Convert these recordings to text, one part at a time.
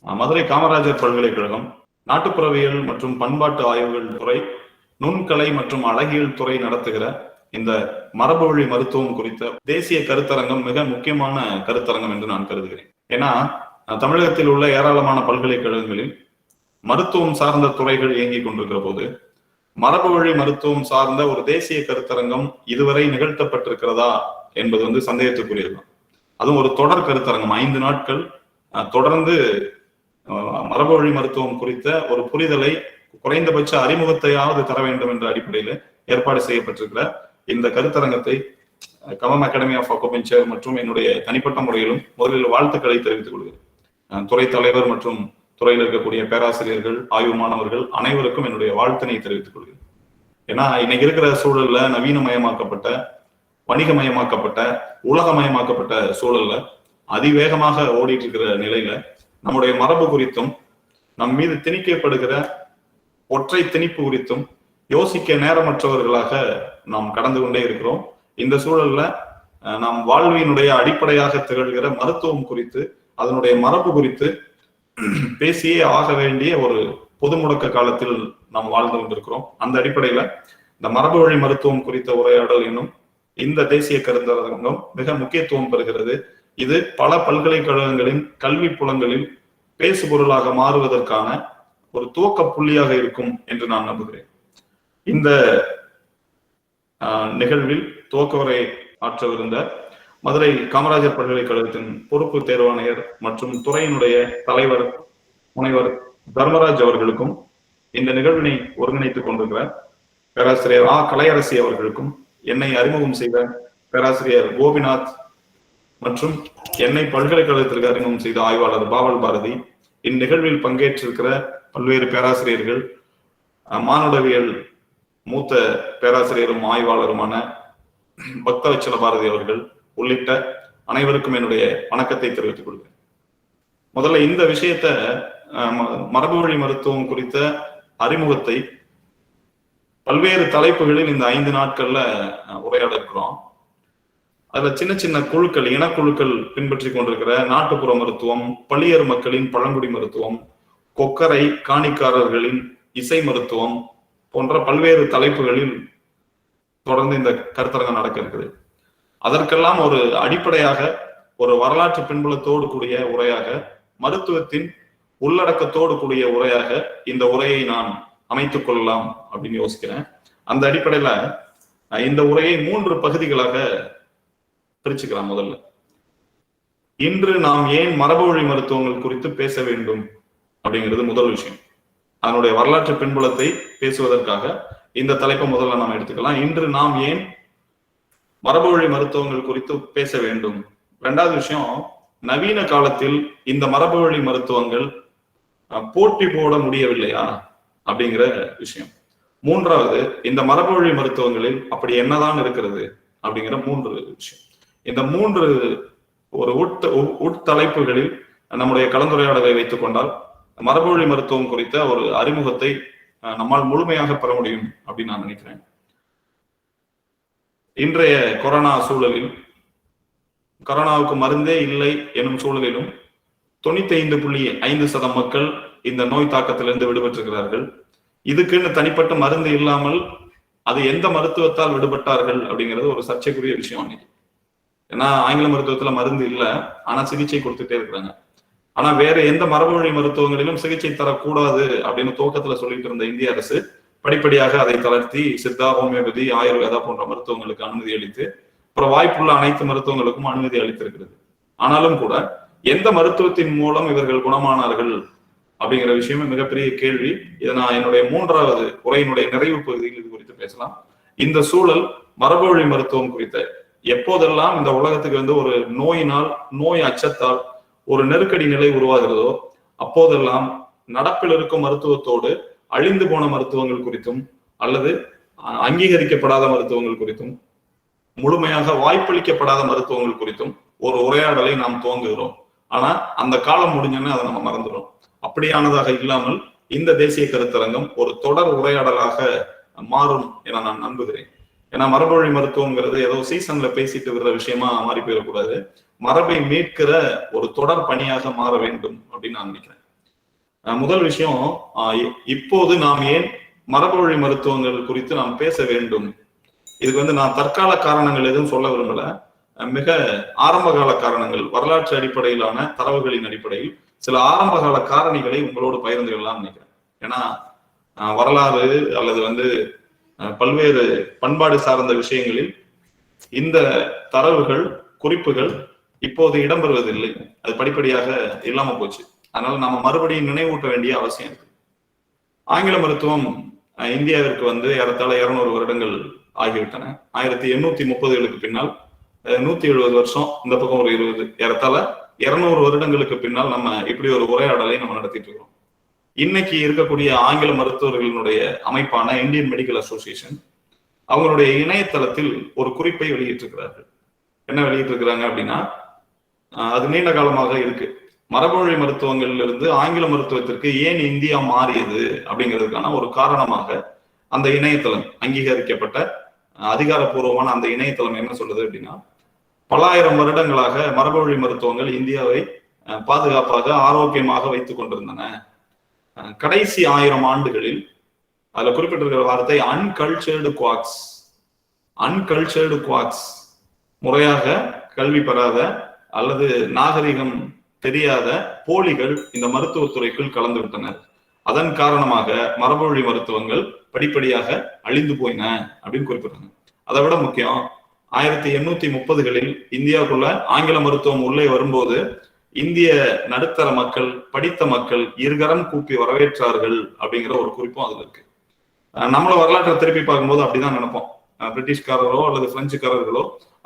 மதுரை காமராஜர் பல்கலைக்கழகம் நாட்டுப்புறவியல் மற்றும் பண்பாட்டு ஆய்வுகள் துறை, நுண்கலை மற்றும் அழகியல் துறை நடத்துகிற இந்த மரபு வழி மருத்துவம் குறித்த தேசிய கருத்தரங்கம் மிக முக்கியமான கருத்தரங்கம் என்று நான் கருதுகிறேன். ஏன்னா தமிழகத்தில் உள்ள ஏராளமான பல்கலைக்கழகங்களில் மருத்துவம் சார்ந்த துறைகள் இயங்கிக் கொண்டிருக்கிற போது மரபு வழி மருத்துவம் சார்ந்த ஒரு தேசிய கருத்தரங்கம் இதுவரை நிகழ்த்தப்பட்டிருக்கிறதா என்பது சந்தேகத்துக்குரியதுதான். அதுவும் ஒரு தொடர் கருத்தரங்கம் 5 நாட்கள் தொடர்ந்து மரபு வழி மருத்துவம் குறித்த ஒரு புரிதலை, குறைந்தபட்ச அறிமுகத்தையாவது தர வேண்டும் என்ற அடிப்படையில் ஏற்பாடு செய்யப்பட்டிருக்கிற இந்த கருத்தரங்கத்தை கமம் அகாடமி ஆஃப் அக்குபஞ்சர் மற்றும் என்னுடைய தனிப்பட்ட முறையிலும் முதலில் வாழ்த்துக்களை தெரிவித்துக் கொள்கிறேன். துறை தலைவர் மற்றும் துறையில் இருக்கக்கூடிய பேராசிரியர்கள், ஆய்வு மாணவர்கள் அனைவருக்கும் என்னுடைய வாழ்த்தினை தெரிவித்துக் கொள்கிறேன். ஏன்னா இன்னைக்கு இருக்கிற சூழல்ல நவீனமயமாக்கப்பட்ட, வணிகமயமாக்கப்பட்ட, உலகமயமாக்கப்பட்ட சூழல்ல அதிவேகமாக ஓடிட்டு இருக்கிற நிலையில நம்முடைய மரபு குறித்தும் நம் மீது திணிக்கப்படுகிற ஒற்றை திணிப்பு குறித்தும் யோசிக்க நேரமற்றவர்களாக நாம் கடந்து கொண்டே இருக்கிறோம். இந்த சூழல்ல நாம் வாழ்வினுடைய அடிப்படையாக திகழ்கிற மருத்துவம் குறித்து, அதனுடைய மரபு குறித்து பேசியே ஆக வேண்டிய ஒரு பொது முடக்க காலத்தில் நாம் வாழ்ந்து கொண்டிருக்கிறோம். அந்த அடிப்படையில இந்த மரபு வழி மருத்துவம் குறித்த உரையாடல் என்னும் இந்த தேசிய கருத்தரங்கம் மிக முக்கியத்துவம் பெறுகிறது. இது பல பல்கலைக்கழகங்களின் கல்வி புலங்களில் பேசுபொருளாக மாறுவதற்கான ஒரு துவக்க புள்ளியாக இருக்கும் என்று நான் நம்புகிறேன். இந்த நிகழ்வில் துவக்க உரை ஆற்றவிருந்த மதுரை காமராஜர் பல்கலைக்கழகத்தின் பொறுப்பு தேர்வாணையர் மற்றும் துறையினுடைய தலைவர் முனைவர் தர்மராஜ் அவர்களுக்கும், இந்த நிகழ்வினை ஒருங்கிணைத்துக் கொண்டிருக்கிற பேராசிரியர் கலையரசி அவர்களுக்கும், என்னை அறிமுகம் செய்த பேராசிரியர் கோபிநாத் மற்றும் என்னை பல்கலைக்கழகத்திற்கு அறிமுகம் செய்த ஆய்வாளர் பாவல் பாரதி, இந்நிகழ்வில் பங்கேற்றிருக்கிற பல்வேறு பேராசிரியர்கள், மானுடவியல் மூத்த பேராசிரியரும் ஆய்வாளருமான பக்தவச்சல பாரதி அவர்கள் உள்ளிட்ட அனைவருக்கும் என்னுடைய வணக்கத்தை தெரிவித்துக் கொள்கிறேன். முதல்ல இந்த விஷயத்த மரபு வழி மருத்துவம் குறித்த அறிமுகத்தை பல்வேறு தலைப்புகளில் இந்த 5 நாட்கள்ல உரையாட இருக்கிறோம். அதுல சின்ன சின்ன குழுக்கள், இனக்குழுக்கள் பின்பற்றி கொண்டிருக்கிற நாட்டுப்புற மருத்துவம், பள்ளியர் மக்களின் பழங்குடி மருத்துவம், கொக்கரை காணிக்காரர்களின் இசை மருத்துவம் போன்ற பல்வேறு தலைப்புகளில் தொடர்ந்து இந்த கருத்தரங்கம் நடக்க இருக்குது. அதற்கெல்லாம் ஒரு அடிப்படையாக, ஒரு வரலாற்று பின்புலத்தோடு கூடிய உரையாக, மருத்துவத்தின் உள்ளடக்கத்தோடு கூடிய உரையாக இந்த உரையை நான் அமைத்துக் கொள்ளலாம் அப்படின்னு யோசிக்கிறேன். அந்த அடிப்படையில இந்த உரையை 3 பகுதிகளாக பிரிச்சுக்கலாம். முதல்ல, இன்று நாம் ஏன் மரபு வழி மருத்துவங்கள் குறித்து பேச வேண்டும் அப்படிங்கிறது முதல் விஷயம். அதனுடைய வரலாற்று பின்புலத்தை பேசுவதற்காக இந்த தலைப்பை முதல்ல நாம் எடுத்துக்கலாம். இன்று நாம் ஏன் மரபு வழி மருத்துவங்கள் குறித்து பேச வேண்டும். 2வது விஷயம், நவீன காலத்தில் இந்த மரபு வழி மருத்துவங்கள் போட்டி போட முடியவில்லையா அப்படிங்கிற விஷயம். 3வது, இந்த மரபு வழி மருத்துவங்களில் அப்படி என்னதான் இருக்கிறது அப்படிங்கிற 3 விஷயம். இந்த 3 ஒரு உட்தலைப்புகளில் நம்முடைய கலந்துரையாடலை வைத்துக் கொண்டால் மரபு வழி மருத்துவம் குறித்த ஒரு அறிமுகத்தை நம்மால் முழுமையாக பெற முடியும் அப்படின்னு நான் நினைக்கிறேன். இன்றைய கொரோனா சூழலில், கொரோனாவுக்கு மருந்தே இல்லை எனும் சூழலிலும் 95.5% மக்கள் இந்த நோய் தாக்கத்திலிருந்து விடுபட்டிருக்கிறார்கள். இதுக்குன்னு தனிப்பட்ட மருந்து இல்லாமல் அது எந்த மருத்துவத்தால் விடுபட்டார்கள் அப்படிங்கிறது ஒரு சர்ச்சைக்குரிய விஷயம் அன்னைக்கு. ஏன்னா ஆங்கில மருத்துவத்துல மருந்து இல்லை, ஆனா சிகிச்சை கொடுத்துட்டே இருக்கிறாங்க. ஆனா வேற எந்த மரபு வழி மருத்துவங்களிலும் சிகிச்சை தரக்கூடாது அப்படின்னு துவக்கத்துல சொல்லிட்டு இருந்த இந்திய அரசு படிப்படியாக அதை தளர்த்தி சித்தா, ஹோமியோபதி, ஆயுர்வேதா போன்ற மருத்துவங்களுக்கு அனுமதி அளித்து அப்புறம் வாய்ப்புள்ள அனைத்து மருத்துவங்களுக்கும் அனுமதி அளித்திருக்கிறது. ஆனாலும் கூட எந்த மருத்துவத்தின் மூலம் இவர்கள் குணமானார்கள் அப்படிங்கிற விஷயமே மிகப்பெரிய கேள்வி. இதை நான் என்னுடைய 3வது உரையினுடைய நிறைவு பகுதியில் இது குறித்து பேசலாம். இந்த சூழல் மரபு வழி மருத்துவம் குறித்த எப்போதெல்லாம் இந்த உலகத்துக்கு ஒரு நோயினால், நோய் அச்சத்தால் ஒரு நெருக்கடி நிலை உருவாகிறதோ அப்போதெல்லாம் நடப்பில் இருக்கும் மருத்துவத்தோடு அழிந்து போன மருத்துவங்கள் குறித்தும் அல்லது அங்கீகரிக்கப்படாத மருத்துவங்கள் குறித்தும், முழுமையாக வாய்ப்பளிக்கப்படாத மருத்துவங்கள் குறித்தும் ஒரு உரையாடலை நாம் துவங்குகிறோம். ஆனா அந்த காலம் முடிஞ்சோன்னு அதை நம்ம மறந்துடும். அப்படியானதாக இல்லாமல் இந்த தேசிய கருத்தரங்கம் ஒரு தொடர் உரையாடலாக மாறும் என நான் நம்புகிறேன். ஏன்னா மரபு வழி மருத்துவங்கிறது ஏதோ சீசன்ல பேசிட்டு வர்ற விஷயமா மாறி போயிடக்கூடாது. மரபை மீட்கிற ஒரு தொடர் பணியாக மாற வேண்டும் அப்படின்னு நான் நினைக்கிறேன். முதல் விஷயம், இப்போது நாம் ஏன் மரபுவழி மருத்துவங்கள் குறித்து நாம் பேச வேண்டும்? இதுக்கு நான் தற்கால காரணங்கள் எதுவும் சொல்ல விரும்பல. மிக ஆரம்ப கால காரணங்கள், வரலாற்று அடிப்படையிலான தரவுகளின் அடிப்படையில் சில ஆரம்ப கால காரணிகளை உங்களோடு பகிர்ந்து கொள்ளலாம் நினைக்கிறேன். ஏன்னா வரலாறு அல்லது பல்வேறு பண்பாடு சார்ந்த விஷயங்களில் இந்த தரவுகள், குறிப்புகள் இப்போது இடம்பெறுவதில்லை. அது படிப்படியாக இல்லாம போச்சு. அதனால நம்ம மறுபடியும் நினைவூட்ட வேண்டிய அவசியம் இருக்கு. ஆங்கில மருத்துவம் இந்தியாவிற்கு ஏறத்தாழ 200 வருடங்கள் ஆகிவிட்டன. 1830களுக்கு பின்னால் 170 வருஷம், இந்த பக்கம் ஒரு 20, ஏறத்தாழ 200 வருடங்களுக்கு பின்னால் நம்ம இப்படி ஒரு உரையாடலை நம்ம நடத்திட்டு இருக்கோம். இன்னைக்கு இருக்கக்கூடிய ஆங்கில மருத்துவர்களுடைய அமைப்பான இந்தியன் மெடிக்கல் அசோசியேஷன் அவங்களுடைய இணையதளத்தில் ஒரு குறிப்பை வெளியிட்டிருக்கிறார்கள். என்ன வெளியிட்டிருக்கிறாங்க அப்படின்னா, அது நீண்ட காலமாக இருக்கு. மரபுவழி மருத்துவங்கள்ல இருந்து ஆங்கில மருத்துவத்திற்கு ஏன் இந்தியா மாறியது அப்படிங்கிறதுக்கான ஒரு காரணமாக அந்த இணையதளம், அங்கீகரிக்கப்பட்ட அதிகாரப்பூர்வமான அந்த இணையதளம் என்ன சொல்லுது அப்படின்னா, பல ஆயிரம் வருடங்களாக மரபுவழி மருத்துவங்கள் இந்தியாவை பாதுகாப்பாக, ஆரோக்கியமாக வைத்துக் கொண்டிருந்தன. கடைசி 1000 ஆண்டுகளில் அதுல குறிப்பிட்டிருக்கிற வார்த்தை அன்கல்ச்சர்டு குவாக்ஸ், முறையாக கல்வி பெறாத அல்லது நாகரிகம் தெரியாத போலிகள் இந்த மருத்துவத்துறைக்குள் கலந்து விட்டனர். அதன் காரணமாக மரபுவழி மருத்துவங்கள் படிப்படியாக அழிந்து போயின அப்படின்னு குறிப்பிட்டாங்க. அதை விட முக்கியம், 1830களில் இந்தியாவுக்குள்ள ஆங்கில மருத்துவம் உள்ளே வரும்போது இந்திய நடுத்தர மக்கள், படித்த மக்கள் இருகரம் கூப்பி வரவேற்றார்கள் அப்படிங்கிற ஒரு குறிப்பும் அதுல இருக்கு. நம்மள வரலாற்றை திருப்பி பார்க்கும்போது அப்படிதான் நினைப்போம். பிரிட்டிஷ்காரர்களோ அல்லது பிரெஞ்சுக்காரர்களோ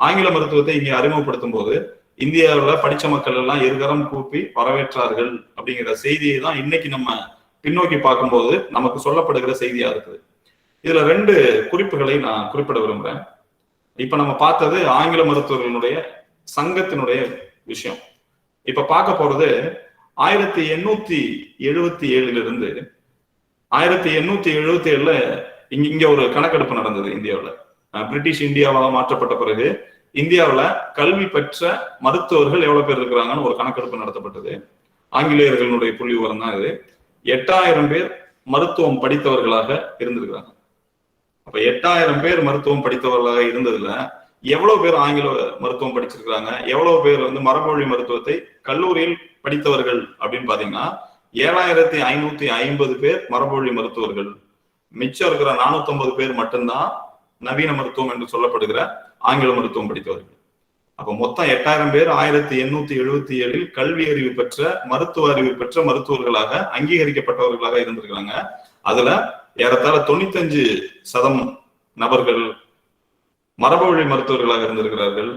ஆங்கில மருத்துவத்தை இங்கே அறிமுகப்படுத்தும் போது இந்தியாவில் படிச்ச மக்கள் எல்லாம் இருகரம் கூப்பி வரவேற்றார்கள் அப்படிங்கிற செய்தியை தான் இன்னைக்கு நம்ம பின்னோக்கி பார்க்கும்போது நமக்கு சொல்லப்படுகிற செய்தியா இருக்குது. இதுல 2 குறிப்புகளை நான் குறிப்பிட விரும்புறேன். இப்ப நம்ம பார்த்தது ஆங்கில மருத்துவர்களுடைய சங்கத்தினுடைய விஷயம். இப்ப பார்க்க போறது 1877 1877 இங்க ஒரு கணக்கெடுப்பு நடந்தது இந்தியாவில். பிரிட்டிஷ் இந்தியாவாக மாற்றப்பட்ட பிறகு இந்தியாவில் கல்வி பெற்ற மருத்துவர்கள் எவ்வளவு பேர் இருக்கிறாங்கன்னு ஒரு கணக்கெடுப்பு நடத்தப்பட்டது. ஆங்கிலேயர்களுடைய புள்ளி விவரம் தான் இது. 8000 பேர் மருத்துவம் படித்தவர்களாக இருந்திருக்கிறாங்க. அப்ப 8000 பேர் மருத்துவம் படித்தவர்களாக இருந்ததுல எவ்வளவு பேர் ஆங்கில மருத்துவம் படிச்சிருக்கிறாங்க, எவ்வளவு பேர் மரபுவழி மருத்துவத்தை கல்லூரியில் படித்தவர்கள் அப்படின்னு பாத்தீங்கன்னா 7550 பேர் மரபுவழி மருத்துவர்கள். மிச்சம் இருக்கிற 450 பேர் மட்டும்தான் நவீன மருத்துவம் என்று சொல்லப்படுகிற ஆங்கில மருத்துவம் படித்தவர்கள். அப்ப மொத்தம் 8000 பேர் 1877 கல்வி அறிவு பெற்ற, மருத்துவ அறிவு பெற்ற மருத்துவர்களாக அங்கீகரிக்கப்பட்டவர்களாக இருந்திருக்கிறாங்க. அதுல ஏறத்தாழ 95% நபர்கள் மரபுவழி மருத்துவர்களாக இருந்திருக்கிறார்கள்.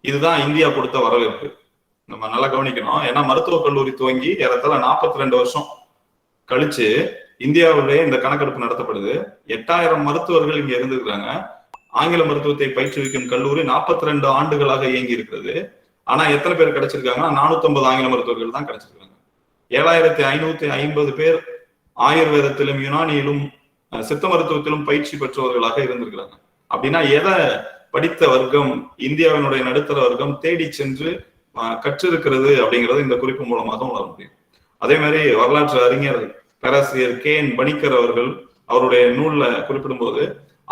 இதுதான் இந்தியா கொடுத்த வரவேற்பு. நம்ம நல்லா கவனிக்கணும். ஏன்னா மருத்துவக் கல்லூரி துவங்கி ஏறத்தாழ 42 வருஷம் கழிச்சு இந்தியாவுடைய இந்த கணக்கெடுப்பு நடத்தப்படுது. 8000 மருத்துவர்கள் இங்க இருந்திருக்கிறாங்க. ஆங்கில மருத்துவத்தை பயிற்றுவிக்கும் கல்லூரி 42 ஆண்டுகளாக இயங்கி இருக்கிறது. ஆனா எத்தனை பேர் கிடைச்சிருக்காங்கன்னா 450 ஆங்கில மருத்துவர்கள் தான் கிடைச்சிருக்காங்க. 7550 பேர் ஆயுர்வேதத்திலும் யுனானியிலும் சித்த மருத்துவத்திலும் பயிற்சி பெற்றவர்களாக இருந்திருக்கிறாங்க. அப்படின்னா எதை படித்த வர்க்கம், இந்தியாவினுடைய நடுத்தர வர்க்கம் தேடி சென்று கற்றிருக்கிறது அப்படிங்கிறது இந்த குறிப்பு மூலமாக உணர முடியும். அதே மாதிரி வரலாற்று அறிஞர் பேராசிரியர் KN பணிக்கர் அவர்கள் அவருடைய நூல்ல குறிப்பிடும் போது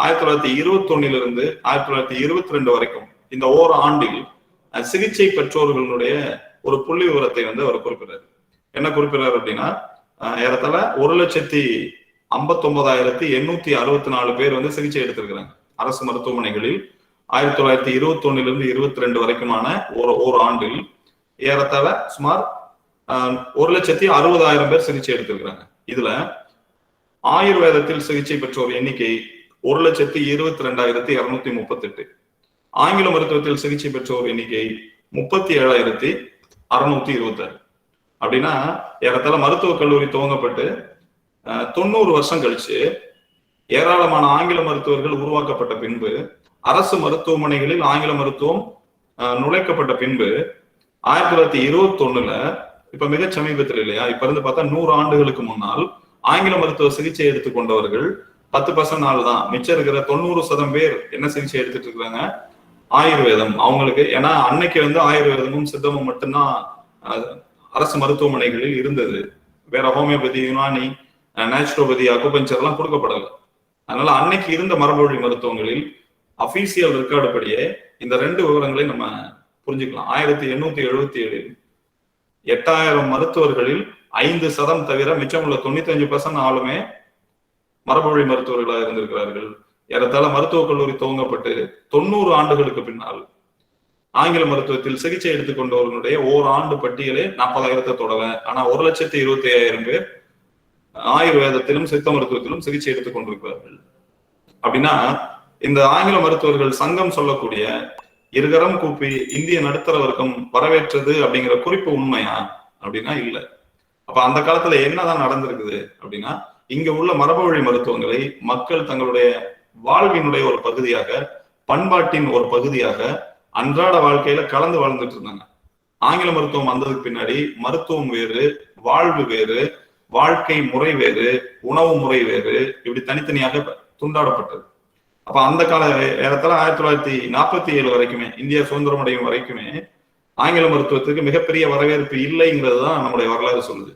1921 1922 வரைக்கும் இந்த ஓர் ஆண்டில் சிகிச்சை பெற்றோர்களுடைய ஒரு புள்ளி விவரத்தை அவர் குறிப்பிடுறாரு. என்ன குறிப்பிடுறாரு அப்படின்னா, ஏறத்தாழ 1,59,864 பேர் சிகிச்சை எடுத்திருக்கிறாங்க அரசு மருத்துவமனைகளில். 1921 22 வரைக்குமான ஒரு ஆண்டில் ஏறத்தாழ சுமார் 1,60,000 பேர் சிகிச்சை எடுத்திருக்கிறாங்க. இதுல ஆயுர்வேதத்தில் சிகிச்சை பெற்றோர் எண்ணிக்கை 1,22,238. ஆங்கில மருத்துவத்தில் சிகிச்சை பெற்றோர் எண்ணிக்கை 37,626. அப்படின்னா ஏறத்தாழ மருத்துவக் கல்லூரி துவங்கப்பட்டு 90 வருஷம் கழிச்சு ஏராளமான ஆங்கில மருத்துவர்கள் உருவாக்கப்பட்ட பின்பு, அரசு மருத்துவமனைகளில் ஆங்கில மருத்துவம் நுழைக்கப்பட்ட பின்பு 1921 இப்ப மிக சமீபத்தில் இல்லையா, இப்ப இருந்து பார்த்தா 100 ஆண்டுகளுக்கு முன்னால் ஆங்கில மருத்துவ சிகிச்சை எடுத்துக்கொண்டவர்கள் 10% தான். மிச்சம் இருக்கிற 90% பேர் என்ன சிகிச்சை எடுத்துட்டு இருக்காங்க? ஆயுர்வேதம். அவங்களுக்கு ஏன்னா அன்னைக்கு ஆயுர்வேதமும் சித்தமும் மட்டும்தான் அரசு மருத்துவமனைகளில் இருந்தது. வேற ஹோமியோபதி, யுனானி, நேச்சுரோபதி, அக்குபஞ்சர் எல்லாம் கொடுக்கப்படலை. அதனால அன்னைக்கு இருந்த மரபு வழி மருத்துவங்களில் அபிஷியல் ரெக்கார்டு படியே இந்த 2 விவரங்களை நம்ம புரிஞ்சுக்கலாம். 1877 8000 மருத்துவர்களில் 5% தவிர மிச்சமுள்ள 95% ஆளுமே மரபுவழி மருத்துவர்களாக இருந்திருக்கிறார்கள். ஏறத்தாழ மருத்துவக் கல்லூரி துவங்கப்பட்டு 90 ஆண்டுகளுக்கு பின்னால் ஆங்கில மருத்துவத்தில் சிகிச்சை எடுத்துக்கொண்டவர்களுடைய ஓராண்டு பட்டியலே 40,000 தொடர. ஆனா 1,25,000 பேர் ஆயுர்வேதத்திலும் சித்த மருத்துவத்திலும் சிகிச்சை எடுத்துக் கொண்டிருக்கிறார்கள். அப்படின்னா இந்த ஆங்கில மருத்துவர்கள் சங்கம் சொல்லக்கூடிய இருகரம் கூப்பி இந்திய நடுத்தர வர்க்கம் வரவேற்றது அப்படிங்கிற குறிப்பு உண்மையா அப்படின்னா இல்ல. அப்ப அந்த காலத்துல என்னதான் நடந்திருக்குது அப்படின்னா, இங்க உள்ள மரபு வழி மருத்துவங்களை மக்கள் தங்களுடைய வாழ்வினுடைய ஒரு பகுதியாக, பண்பாட்டின் ஒரு பகுதியாக அன்றாட வாழ்க்கையில கலந்து வாழ்ந்துட்டு இருந்தாங்க. ஆங்கில மருத்துவம் வந்ததுக்கு பின்னாடி மருத்துவம் வேறு, வாழ்வு வேறு, வாழ்க்கை முறை வேறு, உணவு முறை வேறு, இப்படி தனித்தனியாக துண்டாடப்பட்டது. அப்ப அந்த கால ஏறத்தாழ 1947 வரைக்குமே, இந்தியா சுதந்திரம் அடையும் வரைக்குமே ஆங்கில மருத்துவத்துக்கு மிகப்பெரிய வரவேற்பு இல்லைங்கிறது தான் நம்முடைய வரலாறு சொல்லுது.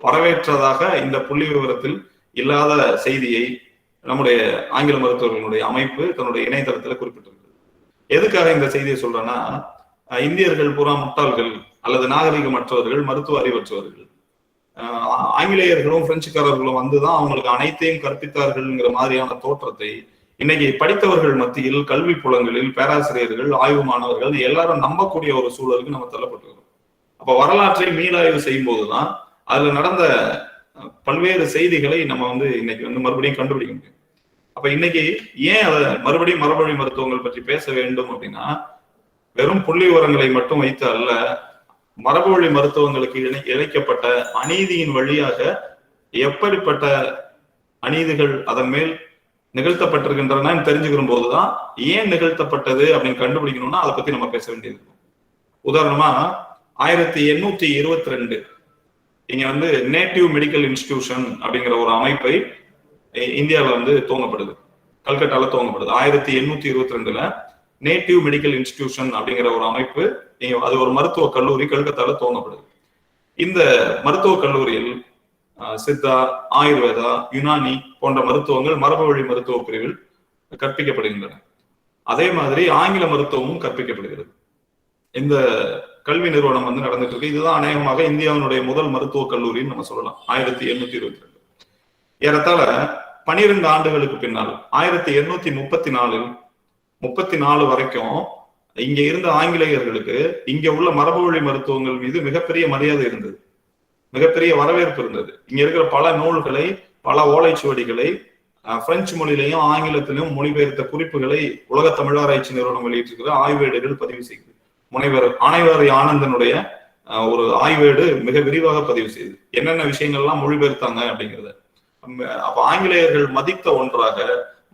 வரவேற்றதாக இந்த புள்ளி விவரத்தில் இல்லாத செய்தியை நம்முடைய ஆங்கில மருத்துவர்களுடைய அமைப்பு தன்னுடைய இணையதளத்துல குறிப்பிட்டிருக்கு. எதுக்காக இந்த செய்தியை சொல்றேன்னா, இந்தியர்கள் பூரா முட்டாள்கள் அல்லது நாகரிகமற்றவர்கள், மருத்துவ அறிவற்றவர்கள். ஆங்கிலேயர்களும் பிரெஞ்சுக்காரர்களும் வந்துதான் அவங்களுக்கு அனைத்தையும் கற்பித்தார்கள்ங்கிற மாதிரியான தோற்றத்தை இன்னைக்கு படித்தவர்கள் மத்தியில், கல்வி புலங்களில் பேராசிரியர்கள், ஆய்வு மாணவர்கள் எல்லாரும் நம்பக்கூடிய ஒரு சூழலுக்கு நம்ம தள்ளப்பட்டிருக்கோம். அப்ப வரலாற்றை மீளாய்வு செய்யும் போதுதான் அதுல நடந்த பல்வேறு செய்திகளை நம்ம இன்னைக்கு மறுபடியும் கண்டுபிடிக்க முடியும். அப்ப இன்னைக்கு ஏன் அதை மறுபடியும் மரபுவழி மருத்துவங்கள் பற்றி பேச வேண்டும் அப்படின்னா, வெறும் புள்ளி விவரங்களை மட்டும் வைத்து அல்ல, மரபுவழி மருத்துவங்களுக்கு இழைக்கப்பட்ட அநீதியின் வழியாக எப்படிப்பட்ட அநீதிகள் அதன் மேல் நிகழ்த்தப்பட்டிருக்கின்றன தெரிஞ்சுக்கிற போதுதான் ஏன் நிகழ்த்தப்பட்டது அப்படின்னு கண்டுபிடிக்கணும்னா அதை பத்தி நம்ம பேச வேண்டியது இருக்கும். உதாரணமா 1822 இங்க நேட்டிவ் மெடிக்கல் இன்ஸ்டிடியூஷன் அப்படிங்கிற ஒரு அமைப்பை இந்தியாவில துவங்கப்படுது, கல்கட்டால துவங்கப்படுது. 1822 நேட்டிவ் மெடிக்கல் இன்ஸ்டிடியூஷன் அப்படிங்கிற ஒரு அமைப்பு, அது ஒரு மருத்துவ கல்லூரி கல்கத்தால துவங்கப்படுது. இந்த மருத்துவ கல்லூரியில் சித்தா, ஆயுர்வேதா, யுனானி போன்ற மருத்துவங்கள் மரபு வழி மருத்துவ பிரிவில் கற்பிக்கப்படுகின்றன. அதே மாதிரி ஆங்கில மருத்துவமும் கற்பிக்கப்படுகிறது. இந்த கல்வி நிறுவனம் நடந்துட்டு இருக்கு. இதுதான் அநேகமாக இந்தியாவினுடைய முதல் மருத்துவ கல்லூரின்னு நம்ம சொல்லலாம். 1822 ஏறத்தாழ 12 ஆண்டுகளுக்கு பின்னால் 1834 வரைக்கும் இங்க இருந்த ஆங்கிலேயர்களுக்கு இங்க உள்ள மரபு வழி மருத்துவங்கள் மீது மிகப்பெரிய மரியாதை இருந்தது, மிகப்பெரிய வரவேற்பு இருந்தது. இங்க இருக்கிற பல நூல்களை, பல ஓலைச்சுவடிகளை பிரெஞ்சு மொழியிலையும் ஆங்கிலத்திலும் மொழிபெயர்த்த குறிப்புகளை உலக தமிழாராய்ச்சி நிறுவனம் வெளியிட்டிருக்கிற ஆய்வேடுகள் பதிவு செய்யுது. முனைவர் ஆணைவாரி ஆனந்தனுடைய ஒரு ஆய்வேடு மிக விரிவாக பதிவு செய்யுது என்னென்ன விஷயங்கள்லாம் மொழிபெயர்த்தாங்க அப்படிங்கிறத. அப்ப ஆங்கிலேயர்கள் மதித்த ஒன்றாக,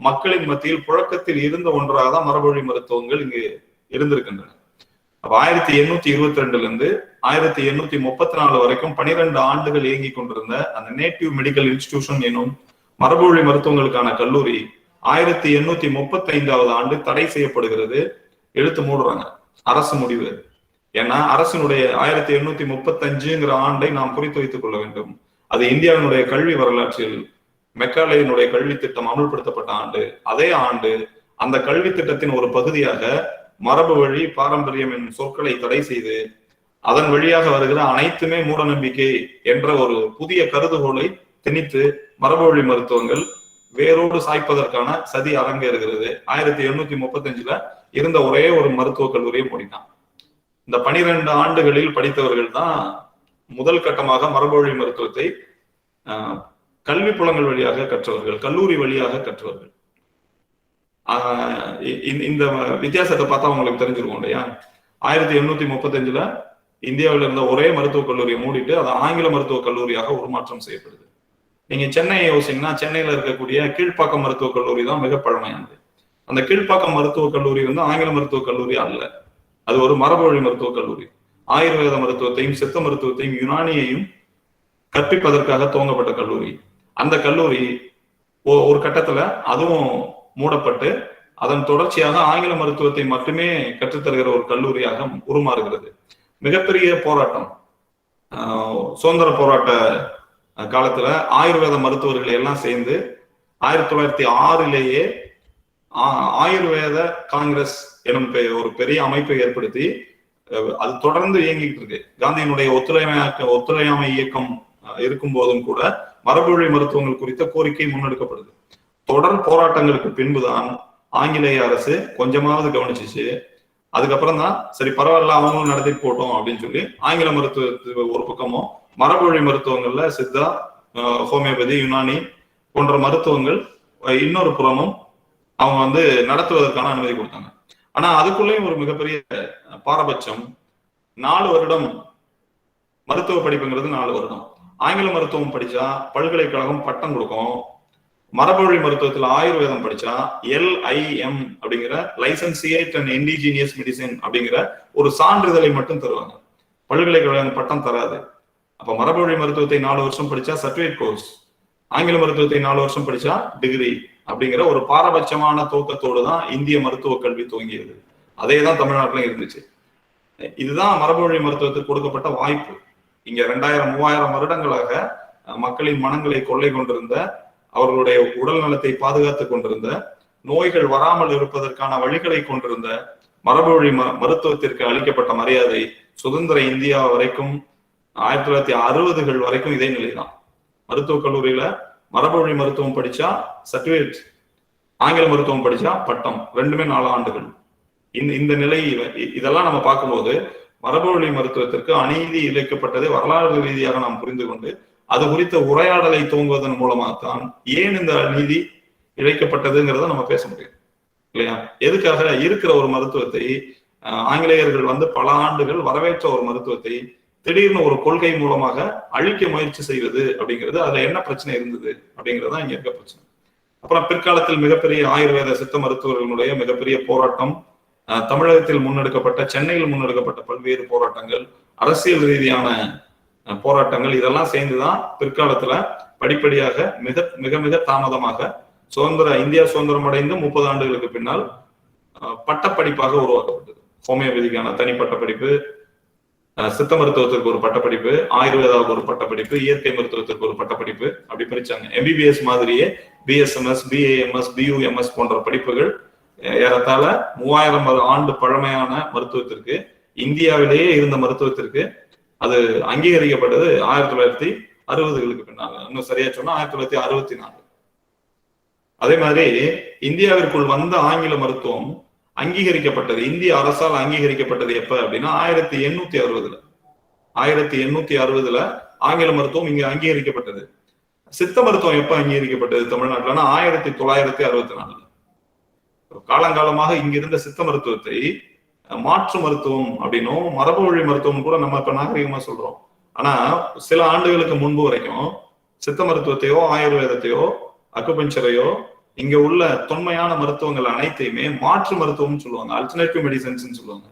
மக்களின் மத்தியில் புழக்கத்தில் இருந்த ஒன்றாக தான் மரபுவழி மருத்துவங்கள் இங்கு இருந்திருக்கின்றன. அப்ப 1822 இருந்து 1834 வரைக்கும் 12 ஆண்டுகள் இயங்கி கொண்டிருந்த அந்த நேட்டிவ் மெடிக்கல் இன்ஸ்டிடியூஷன் எனும் மரபுவழி மருத்துவங்களுக்கான கல்லூரி 1835 ஆண்டு தடை செய்யப்படுகிறது. இழுத்து மூடுறாங்க, அரசு முடிவு. ஏன்னா அரசினுடைய 1835ங்கிற ஆண்டை நாம் குறித்து வைத்துக் கொள்ள வேண்டும். அது இந்தியாவினுடைய கல்வி வரலாற்றில் மெக்காலேயினுடைய கல்வி திட்டம் அமல்படுத்தப்பட்ட ஆண்டு. அதே ஆண்டு அந்த கல்வி திட்டத்தின் ஒரு பகுதியாக மரபு வழி, பாரம்பரியம் என்னும் சொற்களை தடை செய்து அதன் வழியாக வருகிற அனைத்துமே மூட நம்பிக்கை என்ற ஒரு புதிய கருதுகோளை திணித்து மரபு வழி மருத்துவங்கள் வேரோடு சாய்ப்பதற்கான சதி அரங்கேறுகிறது. 1835 இருந்த ஒரே ஒரு மருத்துவக் கல்லூரியை மூடினான். இந்த 12 ஆண்டுகளில் படித்தவர்கள் தான் முதல் கட்டமாக மரபு வழி மருத்துவத்தை கல்வி புலங்கள் வழியாக கற்றவர்கள், கல்லூரி வழியாக கற்றவர்கள். இந்த வித்தியாசத்தை பார்த்தா உங்களுக்கு தெரிஞ்சிருக்கும் இல்லையா? 1835 இந்தியாவில் இருந்த ஒரே மருத்துவக் கல்லூரியை மூடிட்டு அது ஆங்கில மருத்துவக் கல்லூரியாக உருமாற்றம் செய்யப்படுது. நீங்க சென்னையை யோசிங்கன்னா, சென்னையில இருக்கக்கூடிய கீழ்ப்பாக்கம் மருத்துவக் கல்லூரி தான் மிக பழமையானது. அந்த கீழ்ப்பாக்கம் மருத்துவக் கல்லூரி ஆங்கில மருத்துவக் கல்லூரி அல்ல, அது ஒரு மரபு வழி மருத்துவக் கல்லூரி. ஆயுர்வேத மருத்துவத்தையும் சித்த மருத்துவத்தையும் யுனானியையும் கற்பிப்பதற்காக துவங்கப்பட்ட கல்லூரி. அந்த கல்லூரி ஒரு கட்டத்துல அதுவும் மூடப்பட்டு அதன் தொடர்ச்சியாக ஆங்கில மருத்துவத்தை மட்டுமே கற்றுத்தருகிற ஒரு கல்லூரியாக உருமாறுகிறது. மிகப்பெரிய போராட்டம், சுதந்திர போராட்ட காலத்துல ஆயுர்வேத மருத்துவர்கள் எல்லாம் சேர்ந்து 1906 ஆயுர்வேத காங்கிரஸ் எனும் ஒரு பெரிய அமைப்பை ஏற்படுத்தி அது தொடர்ந்து இயங்கிட்டு இருக்கு. காந்தியினுடைய ஒத்துழையாமை இயக்கம் இருக்கும் போதும் கூட மரபுவழி மருத்துவங்கள் குறித்த கோரிக்கை முன்னெடுக்கப்படுது. தொடர் போராட்டங்களுக்கு பின்புதான் ஆங்கிலேய அரசு கொஞ்சமாவது கவனிச்சிச்சு. அதுக்கப்புறம் தான் சரி பரவாயில்ல அவங்களும் நடத்திட்டு போட்டோம் அப்படின்னு சொல்லி ஆங்கில மருத்துவத்துக்கு ஒரு பக்கமும் மரபுவழி மருத்துவங்கள்ல சித்தா, ஹோமியோபதி, யுனானி போன்ற மருத்துவங்கள் இன்னொரு புறமும் அவங்க நடத்துவதற்கான அனுமதி கொடுத்தாங்க. ஆனா அதுக்குள்ளேயும் ஒரு மிகப்பெரிய பாரபட்சம். 4 வருடம் மருத்துவ படிப்புங்கிறது 4 வருடம். ஆங்கில மருத்துவம் படிச்சா பல்கலைக்கழகம் பட்டம் கொடுக்கும். மரபுவழி மருத்துவத்துல ஆயுர்வேதம் படிச்சா LIM அப்படிங்கிற லைசன்சியேட் அண்ட் இண்டிஜினியஸ் மெடிசின் அப்படிங்கிற ஒரு சான்றிதழை மட்டும் தருவாங்க. பல்கலைக்கழகம் பட்டம் தராது. அப்ப மரபுவழி மருத்துவத்தை 4 வருஷம் படிச்சா சர்டிபிகேட் கோர்ஸ், ஆங்கில மருத்துவத்தை 4 வருஷம் படிச்சா டிகிரி அப்படிங்கிற ஒரு பாரபட்சமான துவக்கத்தோடு தான் இந்திய மருத்துவ கல்வி துவங்கியது. அதே தான் தமிழ்நாட்டிலும் இருந்துச்சு. இதுதான் மரபுவழி மருத்துவத்துக்கு கொடுக்கப்பட்ட வாய்ப்பு. இங்க 2000-3000 வருடங்களாக மக்களின் மனங்களை கொள்ளை கொண்டிருந்த, அவர்களுடைய உடல் நலத்தை பாதுகாத்துக் கொண்டிருந்த, நோய்கள் வராமல் இருப்பதற்கான வழிகளை கொண்டிருந்த மரபுவழி மருத்துவத்திற்கு அளிக்கப்பட்ட மரியாதை சுதந்திர இந்தியா வரைக்கும் 1960கள் வரைக்கும் இதே நிலைதான். மருத்துவக் கல்லூரியில மரபுவழி மருத்துவம் படிச்சா சர்டிபிகேட், ஆங்கில மருத்துவம் படிச்சா பட்டம், ரெண்டுமே 4 ஆண்டுகள். இந்த நிலை இதெல்லாம் நம்ம பார்க்கும்போது மரபுவழி மருத்துவத்திற்கு அநீதி இழைக்கப்பட்டதை வரலாறு ரீதியாக நாம் புரிந்து கொண்டு அது குறித்த உரையாடலை துவங்குவதன் மூலமாகத்தான் ஏன் இந்த அநீதி இழைக்கப்பட்டதுங்கிறத நம்ம பேச முடியும் இல்லையா? எதுக்காக இருக்கிற ஒரு மருத்துவத்தை ஆங்கிலேயர்கள் பல ஆண்டுகள் வரவேற்ற ஒரு மருத்துவத்தை திடீர்னு ஒரு கொள்கை மூலமாக அழிக்க முயற்சி செய்வது அப்படிங்கிறது, அதுல என்ன பிரச்சனை இருந்தது அப்படிங்கிறதா இங்க இருக்க பிரச்சனை. அப்புறம் பிற்காலத்தில் மிகப்பெரிய ஆயுர்வேத சித்த மருத்துவர்களுடைய மிகப்பெரிய போராட்டம், தமிழகத்தில் முன்னெடுக்கப்பட்ட, சென்னையில் முன்னெடுக்கப்பட்ட பல்வேறு போராட்டங்கள், அரசியல் ரீதியான போராட்டங்கள், இதெல்லாம் சேர்ந்துதான் பிற்காலத்துல படிப்படியாக மிக மிக தாமதமாக இந்தியா சுதந்திரம் அடைந்து 30 ஆண்டுகளுக்கு பின்னால் பட்டப்படிப்பாக உருவாக்கப்பட்டது. ஹோமியோபதிக்கான தனிப்பட்ட படிப்பு, சித்த மருத்துவத்திற்கு ஒரு பட்டப்படிப்பு, ஆயுர்வேதாவுக்கு ஒரு பட்டப்படிப்பு, இயற்கை மருத்துவத்திற்கு ஒரு பட்டப்படிப்பு, அப்படி பிரிச்சாங்க. MBBS மாதிரியே BSMS, BAMS, BUMS போன்ற படிப்புகள் ஏறத்தாழ 3000 ஆண்டு பழமையான மருத்துவத்திற்கு, இந்தியாவிலேயே இருந்த மருத்துவத்திற்கு அது அங்கீகரிக்கப்பட்டது 1960களுக்கு பின்னால. இன்னும் சரியா சொன்னா 1964. அதே மாதிரி இந்தியாவிற்குள் வந்த ஆங்கில மருத்துவம் அங்கீகரிக்கப்பட்டது, இந்திய அரசால் அங்கீகரிக்கப்பட்டது எப்ப அப்படின்னா 1860. 1860 ஆங்கில மருத்துவம் இங்க அங்கீகரிக்கப்பட்டது. சித்த மருத்துவம் எப்ப அங்கீகரிக்கப்பட்டது தமிழ்நாட்டுலன்னா 1964. காலங்காலமாக இங்க இருந்த சித்த மருத்துவத்தை மாற்று மருத்துவம் அப்படின்னும் மரபுவழி மருத்துவம் கூட நம்ம இப்ப நாகரிகமா சொல்றோம். ஆனா சில ஆண்டுகளுக்கு முன்பு வரைக்கும் சித்த மருத்துவத்தையோ ஆயுர்வேதத்தையோ அக்குபஞ்சரையோ இங்க உள்ள தொன்மையான மருத்துவங்கள் அனைத்தையுமே மாற்று மருத்துவம் சொல்லுவாங்க, அல்டர்னேட்டிவ் மெடிசன்ஸ் சொல்லுவாங்க.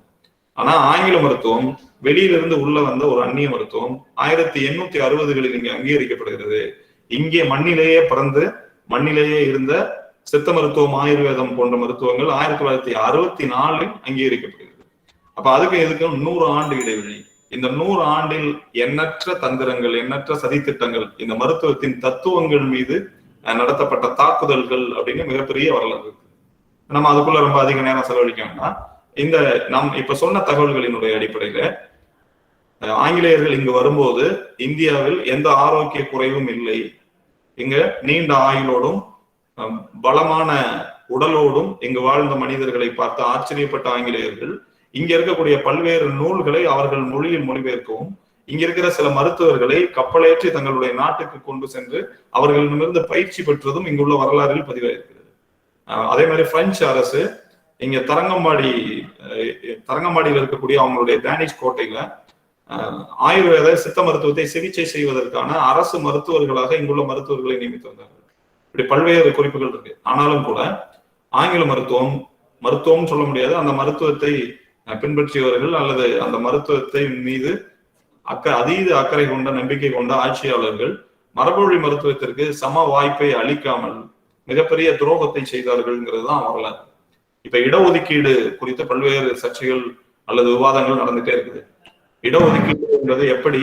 ஆனா ஆங்கில மருத்துவம் வெளியிலிருந்து உள்ள வந்த ஒரு அந்நிய மருத்துவம் 1860களில் இங்க அங்கீகரிக்கப்படுகிறது. இங்கே மண்ணிலேயே பிறந்து மண்ணிலேயே இருந்த சித்த மருத்துவம், ஆயுர்வேதம் போன்ற மருத்துவங்கள் 1964 அங்கீகரிக்கப்படுகிறது. அப்ப அதுக்கு எதுக்கும் 100 ஆண்டு இடைவெளி. இந்த 100 ஆண்டில் எண்ணற்ற தந்திரங்கள், எண்ணற்ற சதித்திட்டங்கள், இந்த மருத்துவத்தின் தத்துவங்கள் மீது நடத்தப்பட்ட தாக்குதல்கள் அப்படின்னு மிகப்பெரிய வரலாறு இருக்கு. நம்ம அதுக்குள்ள ரொம்ப அதிக நேரம் செலவழிக்க வேண்டாம். இந்த நாம் இப்ப சொன்ன தகவல்களினுடைய அடிப்படையில ஆங்கிலேயர்கள் இங்கு வரும்போது இந்தியாவில் எந்த ஆரோக்கிய குறைவும் இல்லை, இங்க நீண்ட ஆயுளோடும் பலமான உடலோடும் இங்கு வாழ்ந்த மனிதர்களை பார்த்து ஆச்சரியப்பட்ட ஆங்கிலேயர்கள் இங்க இருக்கக்கூடிய பல்வேறு நூல்களை அவர்கள் மொழியில் மொழிபெயர்க்கவும், இங்க இருக்கிற சில மருத்துவர்களை கப்பலேற்றி தங்களுடைய நாட்டுக்கு கொண்டு சென்று அவர்களிடமிருந்து பயிற்சி பெற்றதும் இங்குள்ள வரலாறில் பதிவாயிருக்கிறது. அதே மாதிரி பிரெஞ்சு அரசு இங்க தரங்கம்பாடியில் இருக்கக்கூடிய அவங்களுடைய டேனிஷ் கோட்டையில ஆயுர்வேத சித்த மருத்துவத்தை சிகிச்சை செய்வதற்கான அரசு மருத்துவர்களாக இங்குள்ள மருத்துவர்களை நியமித்து வந்தார்கள். இப்படி பல்வேறு குறிப்புகள் இருக்கு. ஆனாலும் கூட ஆங்கில மருத்துவம் சொல்ல முடியாது, அந்த மருத்துவத்தை பின்பற்றியவர்கள் அல்லது அந்த மருத்துவத்தை மீது அதீத அக்கறை கொண்ட, நம்பிக்கை கொண்ட ஆட்சியாளர்கள் மரபுவழி மருத்துவத்திற்கு சம வாய்ப்பை அளிக்காமல் மிகப்பெரிய துரோகத்தை செய்தார்கள்ங்கிறது தான் வரலாறு. இப்ப இடஒதுக்கீடு குறித்த பல்வேறு சர்ச்சைகள் அல்லது விவாதங்கள் நடந்துட்டே இருக்குது. இடஒதுக்கீடு என்பது எப்படி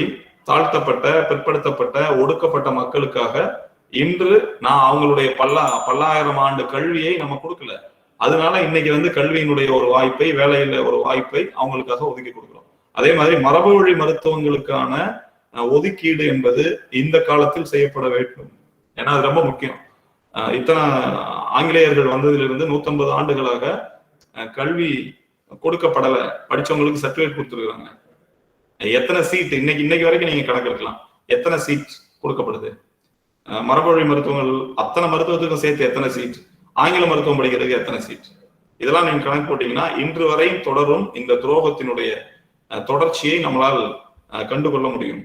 தாழ்த்தப்பட்ட, பிற்படுத்தப்பட்ட, ஒடுக்கப்பட்ட மக்களுக்காக இன்று நான் அவங்களுடைய பல்லாயிரம் ஆண்டு கல்வியை நம்ம கொடுக்கல. அதனால இன்னைக்கு கல்வியினுடைய ஒரு வாய்ப்பை, வேலையில ஒரு வாய்ப்பை அவங்களுக்காக ஒதுக்கி கொடுக்கிறோம். அதே மாதிரி மரபு வழி மருத்துவங்களுக்கான ஒதுக்கீடு என்பது இந்த காலத்தில் செய்யப்பட வேண்டும். ஏன்னா அது ரொம்ப முக்கியம். இத்தனை ஆங்கிலேயர்கள் வந்ததிலிருந்து 150 ஆண்டுகளாக கல்வி கொடுக்கப்படல. படிச்சவங்களுக்கு சர்டிபிகேட் கொடுத்துருக்காங்க. எத்தனை சீட் இன்னைக்கு வரைக்கும் நீங்க கணக்கு எடுக்கலாம். எத்தனை சீட் கொடுக்கப்படுது? மரபு வழி மருத்துவங்கள் அத்தனை மருத்துவத்துக்கும் சேர்த்து எத்தனை சீட்? ஆங்கில மருத்துவம் படிக்கிறதுக்கு எத்தனை சீட்? இதெல்லாம் நீங்க கணக்கு போட்டீங்கன்னா இன்று வரையும் தொடரும் இந்த துரோகத்தினுடைய தொடர்ச்சியை நம்மளால் கண்டுகொள்ள முடியும்.